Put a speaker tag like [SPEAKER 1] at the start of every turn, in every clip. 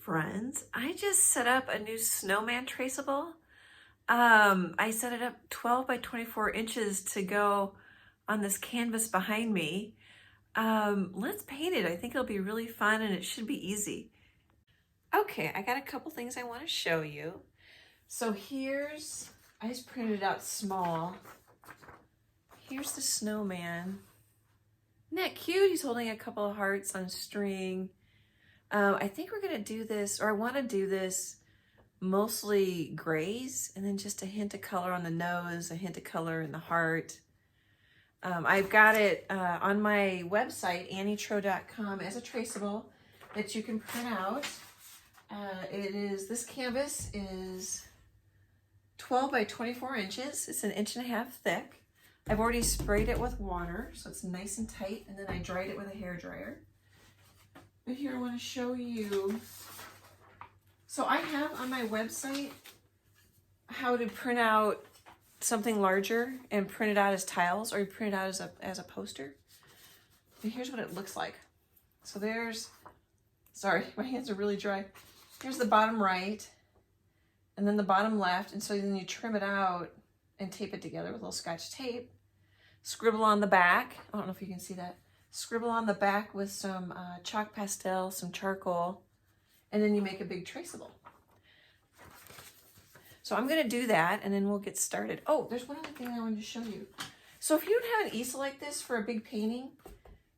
[SPEAKER 1] friends, I just set up a new snowman traceable. I set it up 12 by 24 inches to go on this canvas behind me. Let's paint it. I think it'll be really fun and it should be easy. Okay, I got a couple things I want to show you. So I just printed it out small. Here's the snowman. Isn't that cute? He's holding a couple of hearts on string. I think we're gonna do this, or I wanna do this mostly grays and then just a hint of color on the nose, a hint of color in the heart. I've got it on my website, annietroe.com, as a traceable that you can print out. This canvas is 12 by 24 inches. It's 1.5 inches thick. I've already sprayed it with water, so it's nice and tight, and then I dried it with a hairdryer. But here I want to show you. So I have on my website how to print out something larger and print it out as tiles, or you print it out as a poster. And here's what it looks like. So sorry, my hands are really dry. Here's the bottom right, and then the bottom left, and so then you trim it out and tape it together with a little Scotch tape. Scribble on the back. I don't know if you can see that. Scribble on the back with some chalk pastel, some charcoal, and then you make a big traceable. So I'm gonna do that and then we'll get started. Oh, there's one other thing I wanted to show you. So if you don't have an easel like this for a big painting,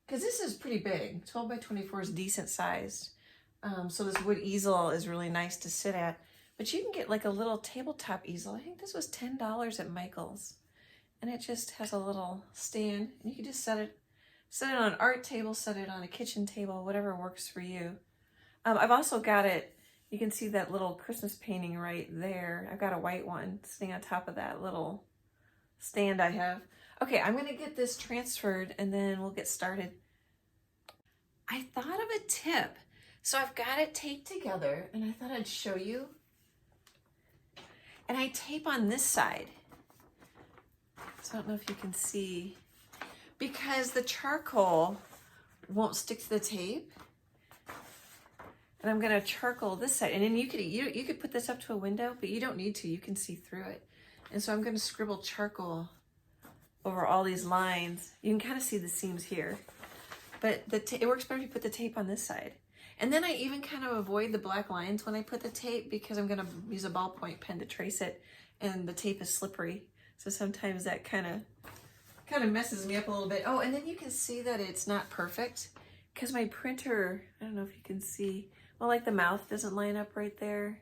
[SPEAKER 1] because this is pretty big, 12 by 24 is decent sized. So this wood easel is really nice to sit at. But you can get like a little tabletop easel. I think this was $10 at Michael's. And it just has a little stand. And you can just set it on an art table, set it on a kitchen table, whatever works for you. I've also got it, you can see that little Christmas painting right there. I've got a white one sitting on top of that little stand I have. Okay, I'm gonna get this transferred and then we'll get started. I thought of a tip. So I've got it taped together and I thought I'd show you. And I tape on this side. So I don't know if you can see, because the charcoal won't stick to the tape. And I'm gonna charcoal this side. And then you could put this up to a window, but you don't need to, you can see through it. And so I'm gonna scribble charcoal over all these lines. You can kind of see the seams here, but it works better if you put the tape on this side. And then I even kind of avoid the black lines when I put the tape because I'm gonna use a ballpoint pen to trace it, and the tape is slippery. So sometimes that kind of messes me up a little bit. Oh, and then you can see that it's not perfect because my printer, I don't know if you can see, well, like the mouth doesn't line up right there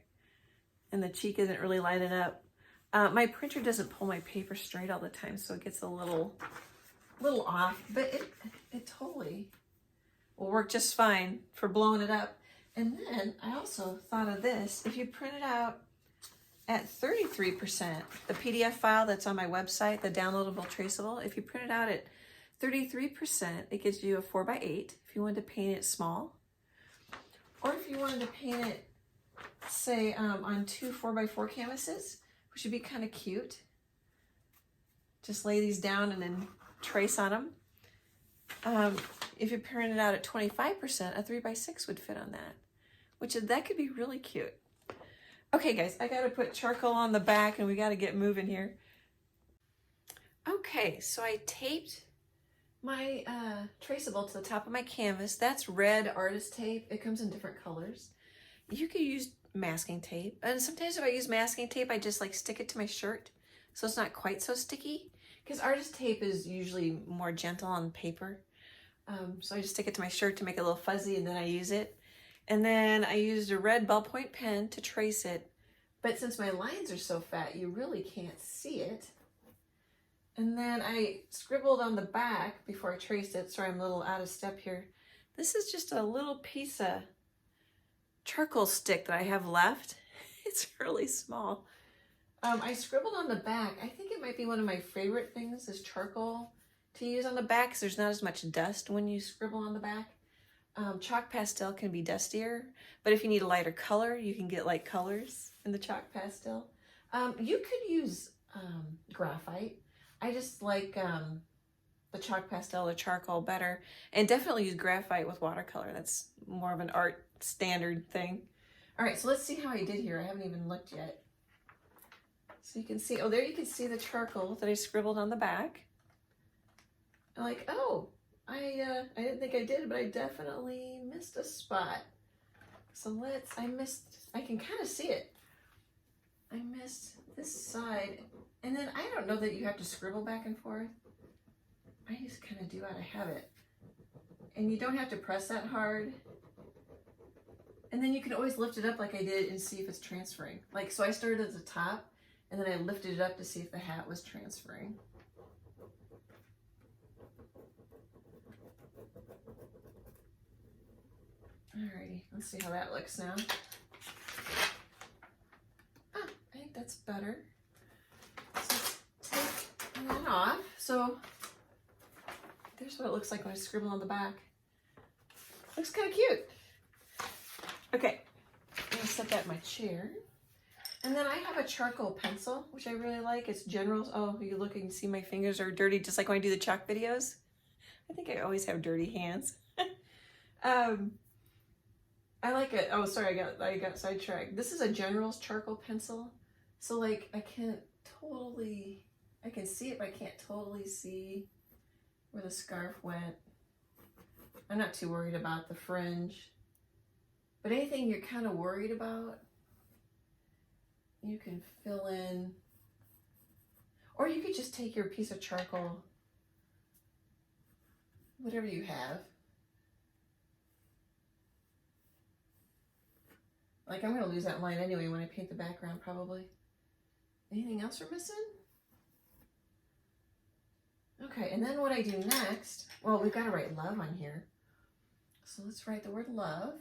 [SPEAKER 1] and the cheek isn't really lining up. My printer doesn't pull my paper straight all the time, so it gets a little off, but it totally will work just fine for blowing it up. And then I also thought of this. If you print it out at 33%, the PDF file that's on my website, the downloadable traceable, if you print it out at 33%, it gives you a 4x8 if you wanted to paint it small. Or if you wanted to paint it, say, on 2 4x4 canvases, which would be kind of cute. Just lay these down and then trace on them. If you print it out at 25%, a 3x6 would fit on that, that could be really cute. Okay guys, I gotta put charcoal on the back and we gotta get moving here. Okay, so I taped my traceable to the top of my canvas. That's red artist tape. It comes in different colors. You could use masking tape. And sometimes if I use masking tape, I just like stick it to my shirt so it's not quite so sticky, because artist tape is usually more gentle on paper. So I just stick it to my shirt to make it a little fuzzy and then I use it. And then I used a red ballpoint pen to trace it. But since my lines are so fat, you really can't see it. And then I scribbled on the back before I traced it. Sorry, I'm a little out of step here. This is just a little piece of charcoal stick that I have left. It's really small. I scribbled on the back. I think it might be one of my favorite things is charcoal to use on the back because there's not as much dust when you scribble on the back. Chalk pastel can be dustier, but if you need a lighter color, you can get light colors in the chalk pastel. You could use graphite. I just like the chalk pastel or charcoal better, and definitely use graphite with watercolor. That's more of an art standard thing. All right, so let's see how I did here. I haven't even looked yet. So you can see, oh, there you can see the charcoal that I scribbled on the back. I'm like, oh, I didn't think I did, but I definitely missed a spot. So I can kind of see it. I missed this side. And then I don't know that you have to scribble back and forth. I just kind of do out of habit. And you don't have to press that hard. And then you can always lift it up like I did and see if it's transferring. Like, so I started at the top and then I lifted it up to see if the hat was transferring. Alrighty, let's see how that looks now. Ah, I think that's better. So take that off. So there's what it looks like when I scribble on the back. Looks kind of cute. Okay, I'm gonna set that in my chair. And then I have a charcoal pencil, which I really like. It's General's. Oh, you look and see my fingers are dirty, just like when I do the chalk videos. I think I always have dirty hands. I like it. Oh, sorry, I got sidetracked. This is a General's charcoal pencil. So like I can see it, but I can't totally see where the scarf went. I'm not too worried about the fringe. But anything you're kind of worried about, you can fill in. Or you could just take your piece of charcoal, whatever you have. Like, I'm going to lose that line anyway when I paint the background, probably. Anything else we're missing? Okay, and then what I do next, well, we've got to write love on here. So let's write the word love.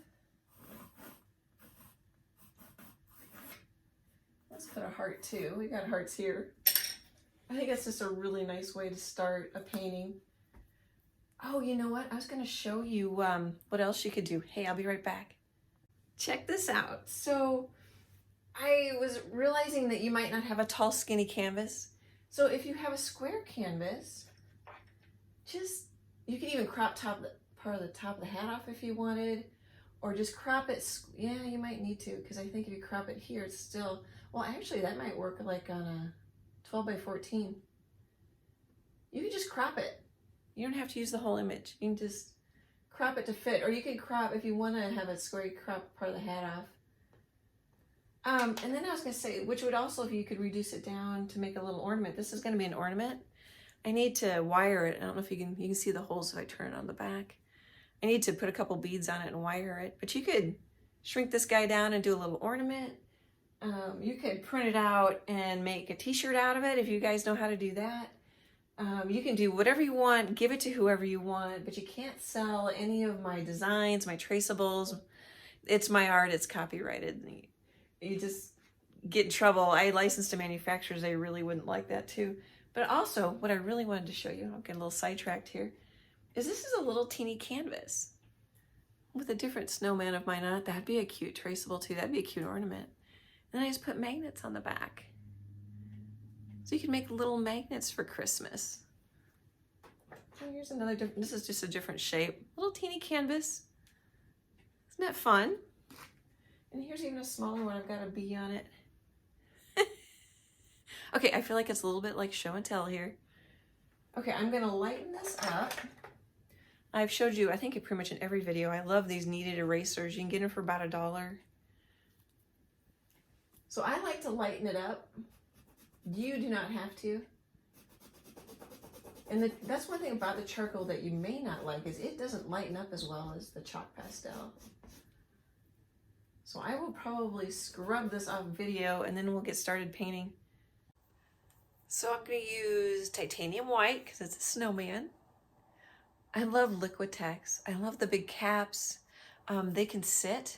[SPEAKER 1] Let's put a heart too. We got hearts here. I think that's just a really nice way to start a painting. Oh, you know what? I was going to show you what else you could do. Hey, I'll be right back. Check this out. So I was realizing that you might not have a tall, skinny canvas. So if you have a square canvas, you could even crop part of the top of the hat off if you wanted, or just crop it. Yeah, you might need to, because I think if you crop it here, it's still, well, actually that might work like on a 12 by 14. You can just crop it. You don't have to use the whole image. You can just crop it to fit, or you can crop, if you want to have a square, you crop part of the hat off. And then I was going to say, which would also, if you could reduce it down to make a little ornament. This is going to be an ornament. I need to wire it. I don't know if you can see the holes if I turn it on the back. I need to put a couple beads on it and wire it. But you could shrink this guy down and do a little ornament. You could print it out and make a t-shirt out of it if you guys know how to do that. You can do whatever you want, give it to whoever you want, but you can't sell any of my designs, my traceables. It's my art, it's copyrighted. You just get in trouble. I licensed to manufacturers, they really wouldn't like that too. But also, what I really wanted to show you, I'm getting a little sidetracked here, is this is a little teeny canvas with a different snowman of mine on it. That'd be a cute traceable too, that'd be a cute ornament. And then I just put magnets on the back. So you can make little magnets for Christmas. Oh, here's another different, this is just a different shape. Little teeny canvas. Isn't that fun? And here's even a smaller one. I've got a bee on it. Okay, I feel like it's a little bit like show and tell here. Okay, I'm gonna lighten this up. I've showed you, I think pretty much in every video, I love these kneaded erasers. You can get them for about $1. So I like to lighten it up. You do not have to. And that's one thing about the charcoal that you may not like, is it doesn't lighten up as well as the chalk pastel. So I will probably scrub this off video and then we'll get started painting. So I'm going to use titanium white because it's a snowman. I love Liquitex. I love the big caps. They can sit.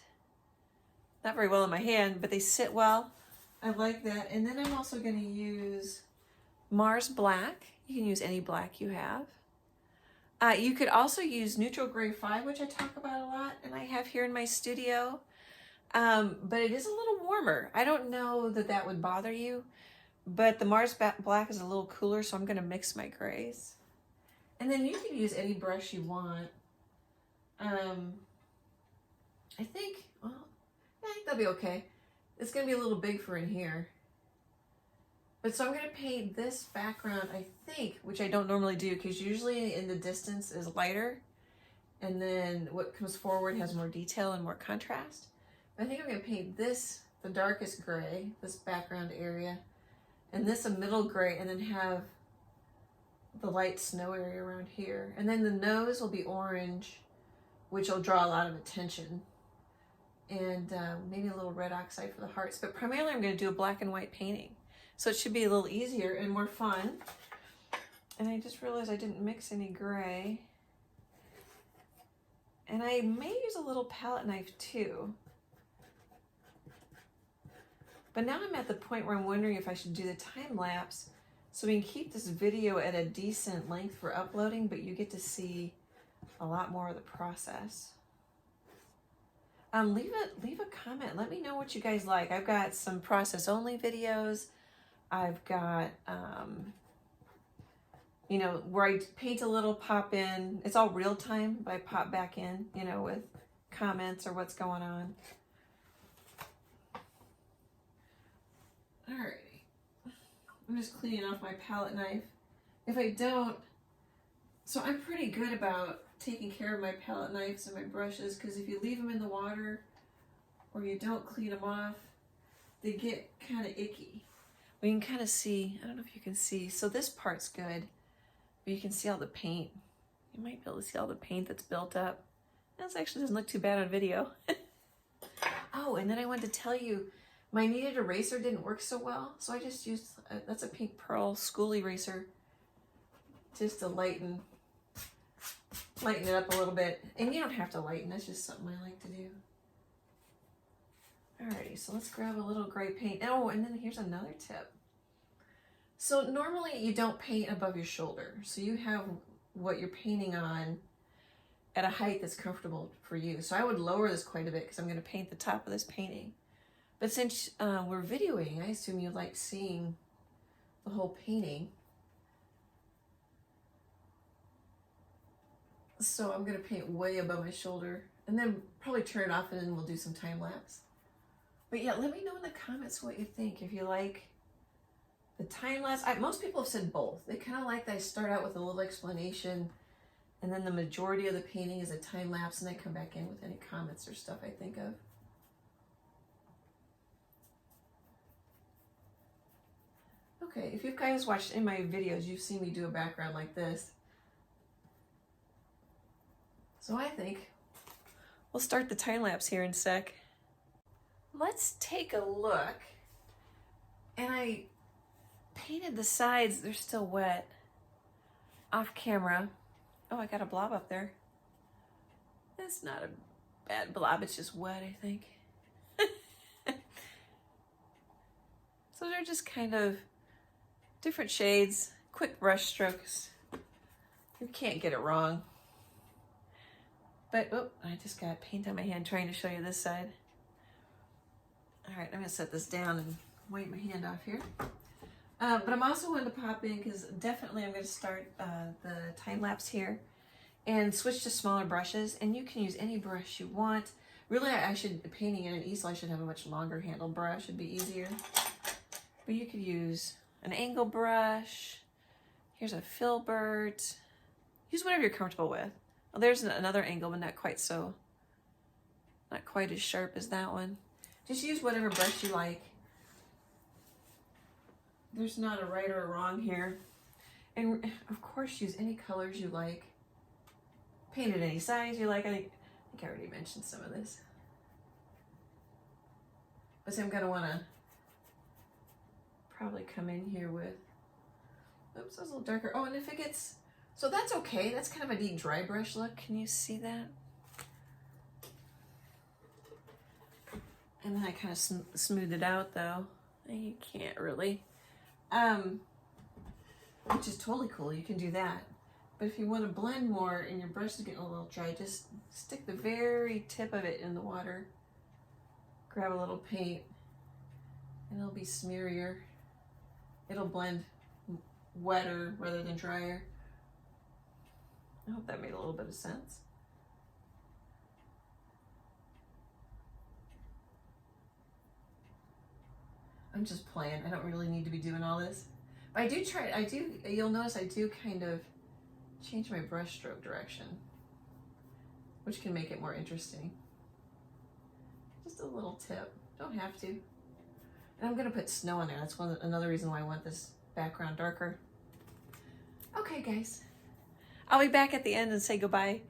[SPEAKER 1] Not very well in my hand, but they sit well. I like that. And then I'm also going to use Mars Black. You can use any black you have. You could also use Neutral Gray 5, which I talk about a lot, and I have here in my studio. But it is a little warmer. I don't know that that would bother you, but the Mars Black is a little cooler, so I'm going to mix my grays. And then you can use any brush you want. I think that'll be okay. It's gonna be a little big for in here. But so I'm gonna paint this background, I think, which I don't normally do, because usually in the distance is lighter, and then what comes forward has more detail and more contrast. But I think I'm gonna paint this the darkest gray, this background area, and this a middle gray, and then have the light snow area around here. And then the nose will be orange, which will draw a lot of attention. And maybe a little red oxide for the hearts. But primarily I'm gonna do a black and white painting. So it should be a little easier and more fun. And I just realized I didn't mix any gray. And I may use a little palette knife too. But now I'm at the point where I'm wondering if I should do the time lapse so we can keep this video at a decent length for uploading, but you get to see a lot more of the process. Leave a comment. Let me know what you guys like. I've got some process only videos. I've got, you know, where I paint a little, pop in. It's all real time, but I pop back in, you know, with comments or what's going on. Alrighty. I'm just cleaning off my palette knife. If I don't, so I'm pretty good about taking care of my palette knives and my brushes, because if you leave them in the water or you don't clean them off, they get kind of icky. We can kind of see, I don't know if you can see, so this part's good, but you can see all the paint. You might be able to see all the paint that's built up. This actually doesn't look too bad on video. Oh, and then I wanted to tell you, my kneaded eraser didn't work so well, so I just used, that's a pink pearl school eraser, just to lighten it up a little bit. And you don't have to lighten, that's just something I like to do. Alrighty, so let's grab a little gray paint. Oh, and then here's another tip. So normally you don't paint above your shoulder. So you have what you're painting on at a height that's comfortable for you. So I would lower this quite a bit because I'm going to paint the top of this painting. But since we're videoing, I assume you like seeing the whole painting. So I'm going to paint way above my shoulder and then probably turn it off, and then we'll do some time lapse. But yeah, let me know in the comments what you think. If you like the time lapse, most people have said both. They kind of like that I start out with a little explanation, and then the majority of the painting is a time lapse, and I come back in with any comments or stuff I think of. Okay, if you guys watched in my videos, you've seen me do a background like this. So I think we'll start the time lapse here in a sec. Let's take a look. And I painted the sides, they're still wet, off camera. Oh, I got a blob up there. It's not a bad blob, it's just wet, I think. So they're just kind of different shades, quick brush strokes. You can't get it wrong. But, oh, I just got paint on my hand trying to show you this side. All right, I'm gonna set this down and wipe my hand off here. But I'm also going to pop in, because definitely I'm gonna start the time lapse here and switch to smaller brushes, and you can use any brush you want. Really, I should, painting in an easel, I should have a much longer handle brush, it'd be easier. But you could use an angle brush. Here's a filbert. Use whatever you're comfortable with. Well, there's another angle, but not quite as sharp as that one. Just use whatever brush you like. There's not a right or a wrong here. And of course, use any colors you like. Paint it any size you like. I think I already mentioned some of this. But so I'm gonna wanna probably come in here with, oops, that's a little darker. Oh, and if it gets, so that's okay. That's kind of a neat dry brush look. Can you see that? And then I kind of smooth it out though. You can't really. Which is totally cool. You can do that. But if you want to blend more and your brush is getting a little dry, just stick the very tip of it in the water. Grab a little paint and it'll be smearier. It'll blend wetter rather than drier. I hope that made a little bit of sense. I'm just playing. I don't really need to be doing all this. But I do try, you'll notice I do kind of change my brush stroke direction, which can make it more interesting. Just a little tip, don't have to. And I'm gonna put snow in there. That's another reason why I want this background darker. Okay guys, I'll be back at the end and say goodbye.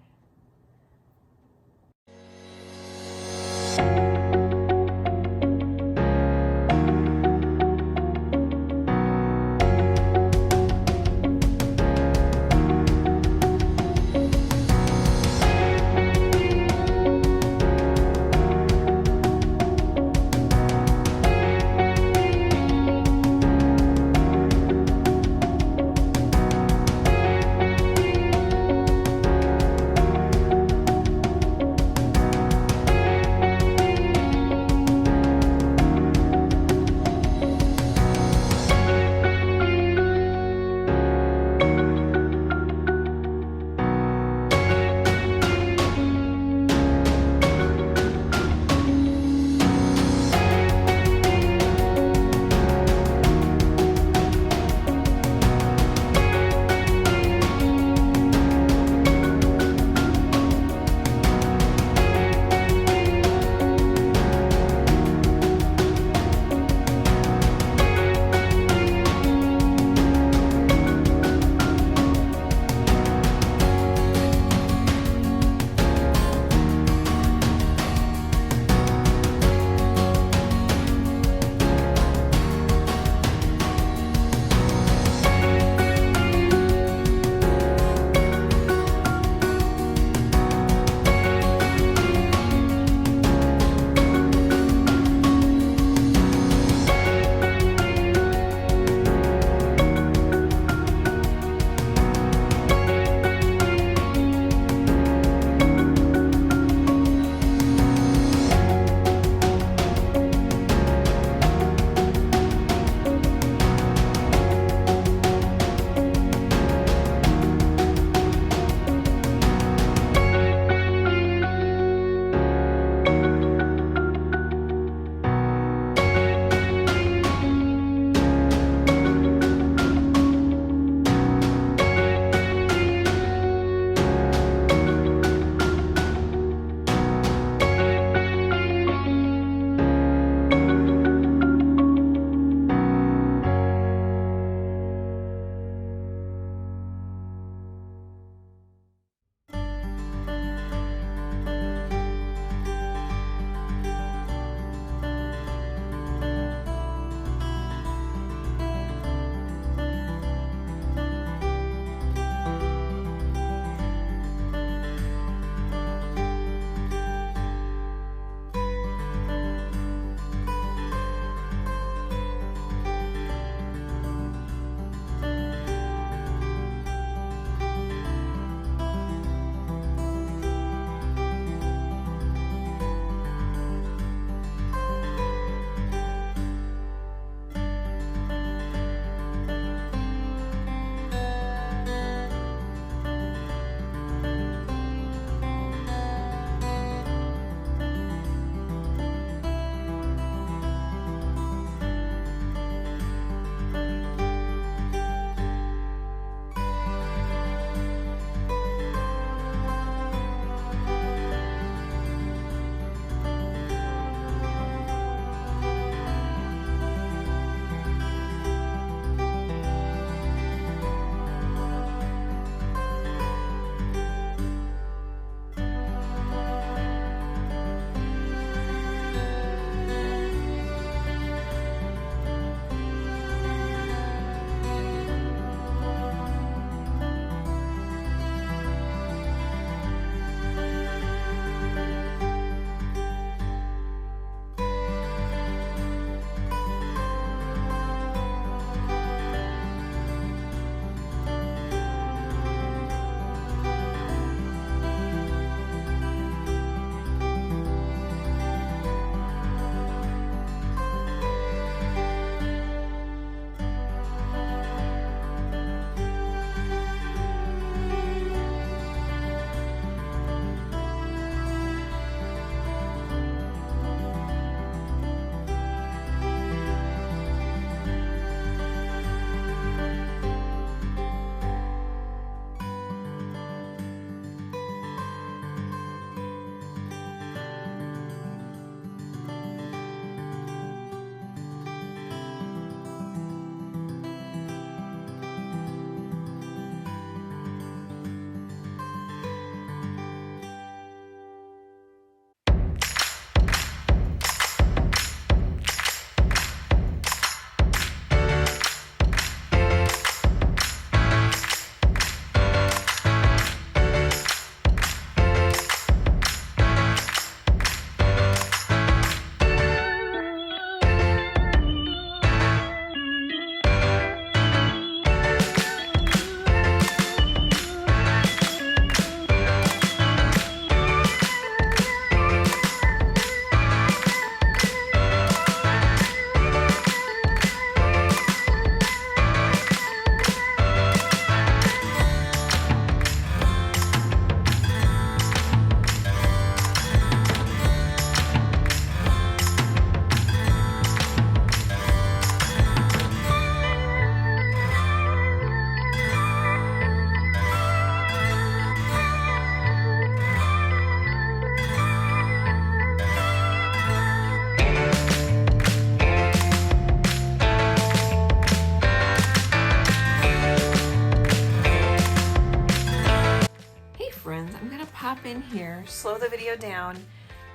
[SPEAKER 1] pop in here, slow the video down,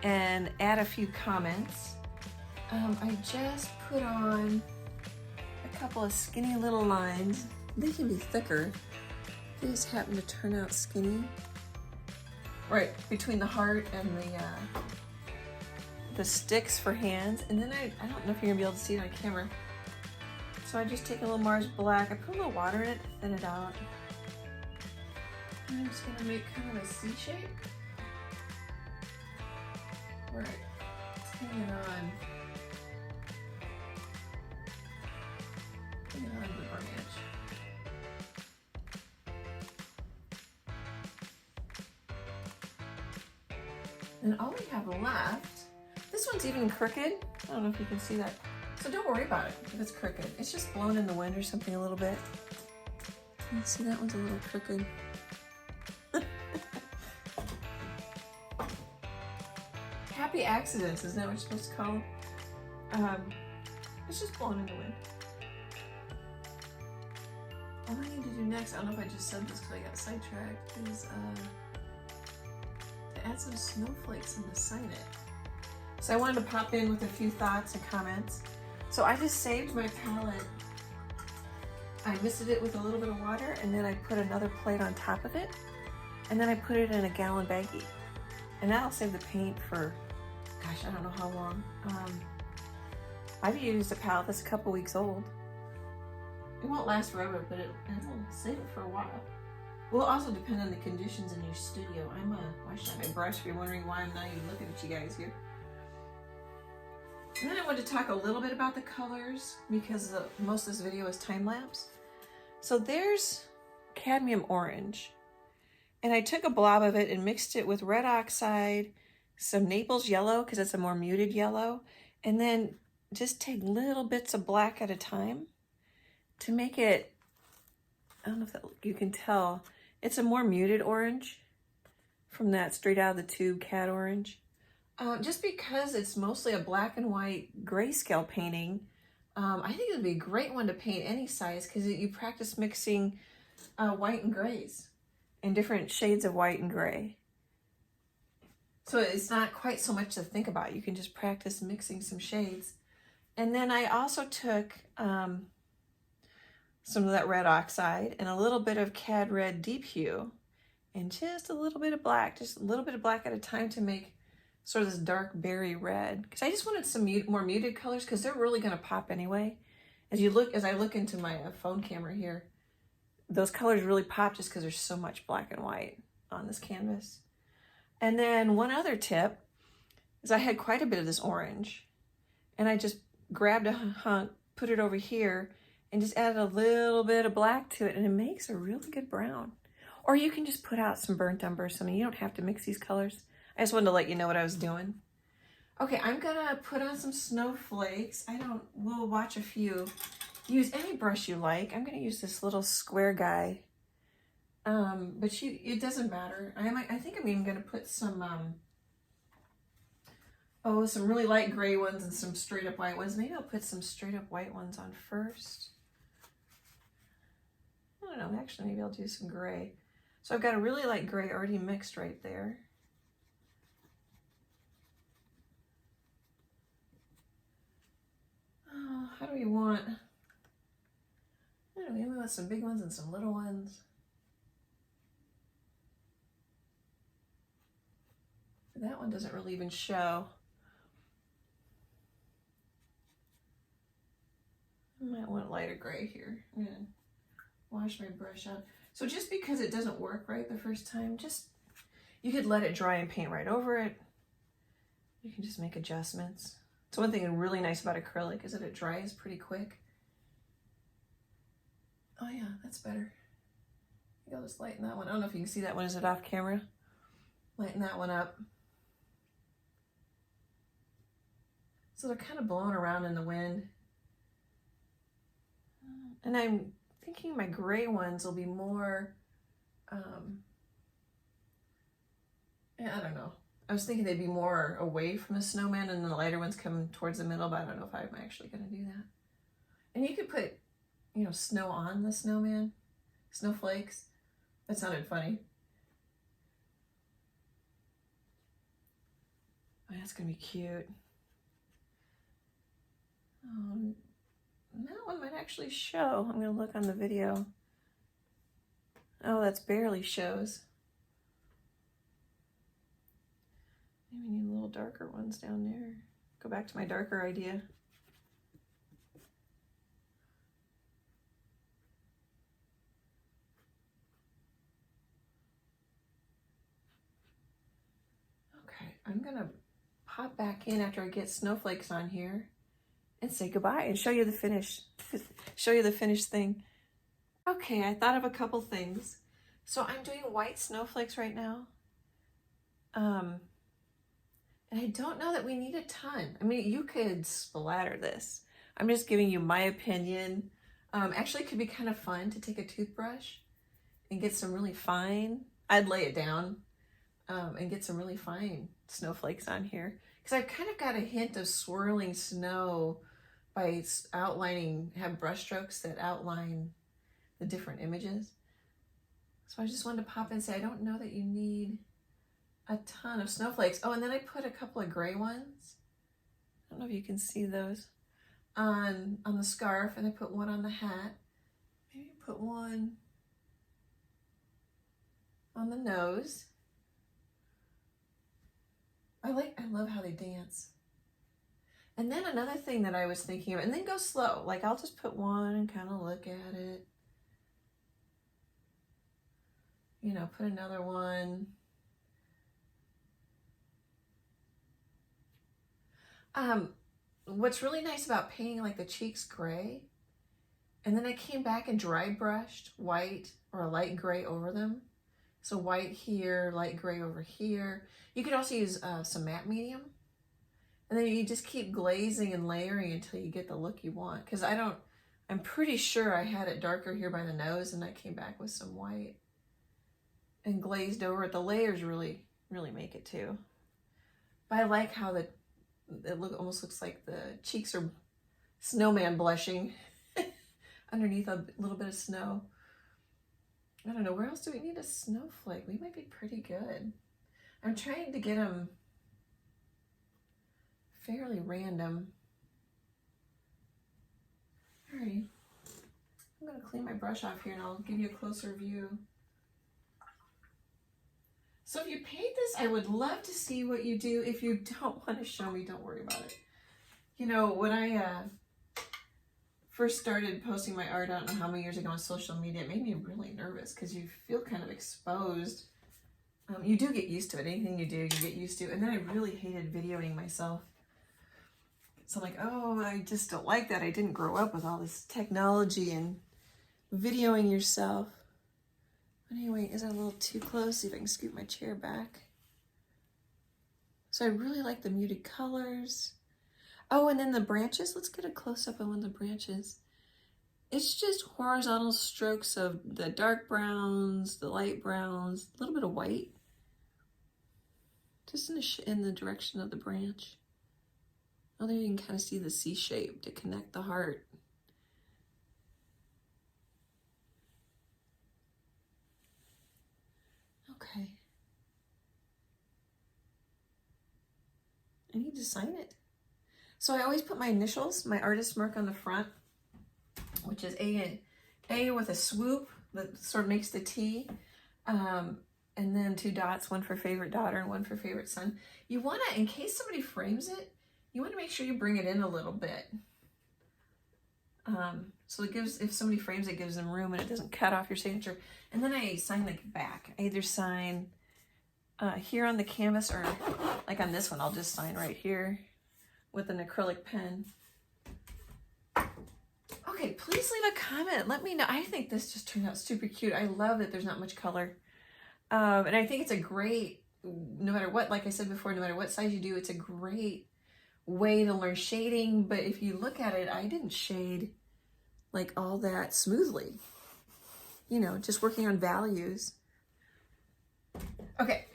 [SPEAKER 1] and add a few comments. I just put on a couple of skinny little lines. They can be thicker. They just happen to turn out skinny. Right between the heart and the sticks for hands. And then I don't know if you're gonna be able to see it on camera. So I just take a little Mars Black. I put a little water in it to thin it out. And I'm just gonna make kind of a C shape. Right, it's hanging on. Hanging on to the branch. And all we have left, this one's even crooked. I don't know if you can see that. So don't worry about it if it's crooked. It's just blown in the wind or something a little bit. You see that one's a little crooked. Happy accidents, isn't that what you're supposed to call them? It's just blown in the wind. All I need to do next, I don't know if I just said this because I got sidetracked, is to add some snowflakes and to sign it. So I wanted to pop in with a few thoughts and comments. So I just saved my palette. I misted it with a little bit of water, and then I put another plate on top of it, and then I put it in a gallon baggie. And that'll save the paint for, gosh, I don't know how long. I've used a palette that's a couple weeks old. It won't last forever, but it'll save it for a while. Will also depend on the conditions in your studio. Why should I have my brush if you're wondering why I'm not even looking at you guys here. And then I wanted to talk a little bit about the colors because most of this video is time lapse. So there's cadmium orange. And I took a blob of it and mixed it with red oxide, some Naples yellow because it's a more muted yellow, and then just take little bits of black at a time to make it, I don't know if you can tell, it's a more muted orange from that straight out of the tube cad orange. Just because it's mostly a black and white grayscale painting, I think it would be a great one to paint any size because you practice mixing white and grays and different shades of white and gray. So it's not quite so much to think about. You can just practice mixing some shades. And then I also took some of that red oxide and a little bit of cad red deep hue and just a little bit of black, just a little bit of black at a time to make sort of this dark berry red. Because I just wanted some more muted colors because they're really going to pop anyway. As I look into my phone camera here, those colors really pop just because there's so much black and white on this canvas. And then one other tip is I had quite a bit of this orange and I just grabbed a hunk, put it over here, and just added a little bit of black to it, and it makes a really good brown. Or you can just put out some burnt umber or something. You don't have to mix these colors. I just wanted to let you know what I was doing. Okay, I'm gonna put on some snowflakes. We'll watch a few. Use any brush you like. I'm gonna use this little square guy. But it doesn't matter. I think I'm even gonna put some some really light gray ones and some straight up white ones. Maybe I'll put some straight up white ones on first. I don't know, actually maybe I'll do some gray. So I've got a really light gray already mixed right there. Oh, how do we want? I don't know, we want some big ones and some little ones. That one doesn't really even show. I might want lighter gray here. I'm gonna wash my brush out. So just because it doesn't work right the first time, you could let it dry and paint right over it. You can just make adjustments. So one thing really nice about acrylic is that it dries pretty quick. Oh yeah, that's better. I think I'll just lighten that one. I don't know if you can see that one. Is it off camera? Lighten that one up. So they're kind of blowing around in the wind. And I'm thinking my gray ones will be more, I don't know. I was thinking they'd be more away from the snowman and the lighter ones come towards the middle, but I don't know if I'm actually going to do that. And you could put, snow on the snowman, snowflakes. That sounded funny. Oh, that's gonna be cute. That one might actually show. I'm gonna look on the video. Oh, that's barely shows. Maybe we need a little darker ones down there. Go back to my darker idea. Okay, I'm gonna pop back in after I get snowflakes on here and say goodbye and show you the finished thing. Okay, I thought of a couple things. So I'm doing white snowflakes right now. And I don't know that we need a ton. I mean, you could splatter this. I'm just giving you my opinion. Actually, it could be kind of fun to take a toothbrush and get some really fine, I'd lay it down and get some really fine snowflakes on here. Because I've kind of got a hint of swirling snow by outlining, have brush strokes that outline the different images. So I just wanted to pop in and say, I don't know that you need a ton of snowflakes. Oh, and then I put a couple of gray ones. I don't know if you can see those on the scarf, and I put one on the hat. Maybe put one on the nose. I love how they dance. And then another thing that I was thinking of, and then go slow. Like I'll just put one and kind of look at it. You know, put another one. What's really nice about painting like the cheeks gray, and then I came back and dry brushed white or a light gray over them. So white here, light gray over here. You could also use some matte medium. And then you just keep glazing and layering until you get the look you want. Because I'm pretty sure I had it darker here by the nose, and I came back with some white and glazed over it. The layers really, really make it too. But I like how it almost looks like the cheeks are snowman blushing underneath a little bit of snow. I don't know, where else do we need a snowflake? We might be pretty good. I'm trying to get them fairly random. All right, I'm gonna clean my brush off here and I'll give you a closer view. So if you paint this, I would love to see what you do. If you don't want to show me, don't worry about it. You know, when I first started posting my art, I don't know how many years ago on social media, it made me really nervous because you feel kind of exposed. You do get used to it. Anything you do, you get used to. And then I really hated videoing myself. So I'm like, oh, I just don't like that. I didn't grow up with all this technology and videoing yourself. Anyway, is that a little too close? See if I can scoot my chair back. So I really like the muted colors. Oh, and then the branches. Let's get a close-up on one of the branches. It's just horizontal strokes of the dark browns, the light browns, a little bit of white. Just in the direction of the branch. Oh, there you can kind of see the C shape to connect the heart. Okay. I need to sign it. So I always put my initials, my artist mark on the front, which is A with a swoop that sort of makes the T. And then 2 dots, one for favorite daughter and one for favorite son. You want to, in case somebody frames it, you want to make sure you bring it in a little bit. So it gives, if somebody frames it, gives them room and it doesn't cut off your signature. And then I sign the back. I either sign here on the canvas or like on this one, I'll just sign right here with an acrylic pen. Okay, please leave a comment. Let me know. I think this just turned out super cute. I love that there's not much color. And I think it's a great, no matter what, like I said before, no matter what size you do, it's a great way to learn shading. But if you look at it, I didn't shade like all that smoothly. You know, just working on values. Okay.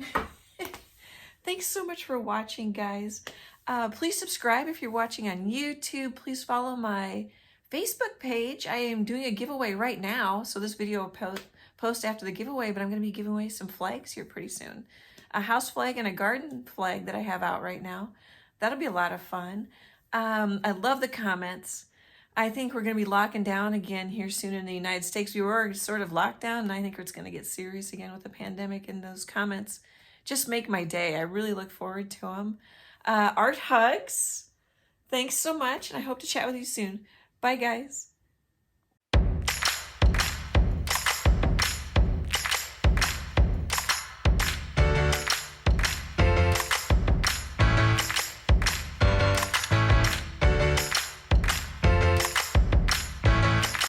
[SPEAKER 1] Thanks so much for watching, guys. Please subscribe if you're watching on YouTube. Please follow my Facebook page. I am doing a giveaway right now. So this video will post after the giveaway, but I'm going to be giving away some flags here pretty soon. a house flag and a garden flag that I have out right now. That'll be a lot of fun. I love the comments. I think we're going to be locking down again here soon in the United States. We were sort of locked down, and I think it's going to get serious again with the pandemic, and those comments just make my day. I really look forward to them. Art hugs. Thanks so much, and I hope to chat with you soon. Bye, guys.